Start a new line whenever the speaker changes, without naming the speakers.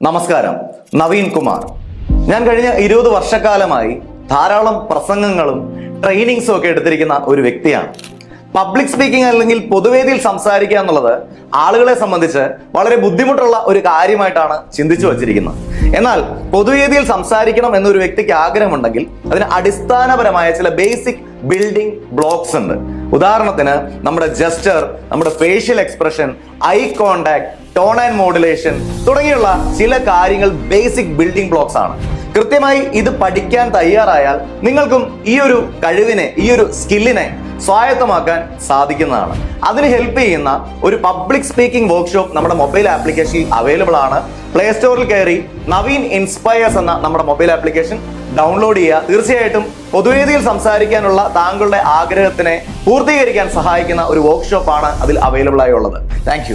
നമസ്കാരം, നവീൻ കുമാർ. ഞാൻ കഴിഞ്ഞ 20 വർഷക്കാലമായി ധാരാളം പ്രസംഗങ്ങളും ട്രെയിനിങ്സും ഒക്കെ എടുത്തിരിക്കുന്ന ഒരു വ്യക്തിയാണ്. പബ്ലിക് സ്പീക്കിംഗ് അല്ലെങ്കിൽ പൊതുവേദിയിൽ സംസാരിക്കുക എന്നുള്ളത് ആളുകളെ സംബന്ധിച്ച് വളരെ ബുദ്ധിമുട്ടുള്ള ഒരു കാര്യമായിട്ടാണ് ചിന്തിച്ചു വച്ചിരിക്കുന്നത്. എന്നാൽ പൊതുവേദിയിൽ സംസാരിക്കണം എന്നൊരു വ്യക്തിക്ക് ആഗ്രഹമുണ്ടെങ്കിൽ അതിന് അടിസ്ഥാനപരമായ ചില ബേസിക് ബിൽഡിംഗ് ബ്ലോക്സ് ഉണ്ട്. ഉദാഹരണത്തിന് നമ്മുടെ ജസ്റ്റർ, നമ്മുടെ facial expression, eye contact, tone and modulation തുടങ്ങിയുള്ള ചില കാര്യങ്ങൾ ബേസിക് ബിൽഡിംഗ് ബ്ലോക്സ് ആണ്. കൃത്യമായി ഇത് പഠിക്കാൻ തയ്യാറായാൽ നിങ്ങൾക്കും ഈ ഒരു കഴിവിനെ, ഈ ഒരു സ്കില്ലിനെ സ്വായത്തമാക്കാൻ സാധിക്കുന്നതാണ്. അതിന് ഹെൽപ്പ് ചെയ്യുന്ന ഒരു പബ്ലിക് സ്പീക്കിംഗ് വർക്ക്ഷോപ്പ് നമ്മുടെ മൊബൈൽ ആപ്ലിക്കേഷനിൽ അവൈലബിൾ ആണ്. പ്ലേ സ്റ്റോറിൽ കയറി നവീൻ ഇൻസ്പയേഴ്സ് എന്ന നമ്മുടെ മൊബൈൽ ആപ്ലിക്കേഷൻ ഡൗൺലോഡ് ചെയ്യുക. തീർച്ചയായിട്ടും പൊതുവേദിയിൽ സംസാരിക്കാനുള്ള താങ്കളുടെ ആഗ്രഹത്തിനെ പൂർത്തീകരിക്കാൻ സഹായിക്കുന്ന ഒരു വർക്ക്ഷോപ്പാണ് അതിൽ അവൈലബിൾ ആയി ഉള്ളത്. താങ്ക്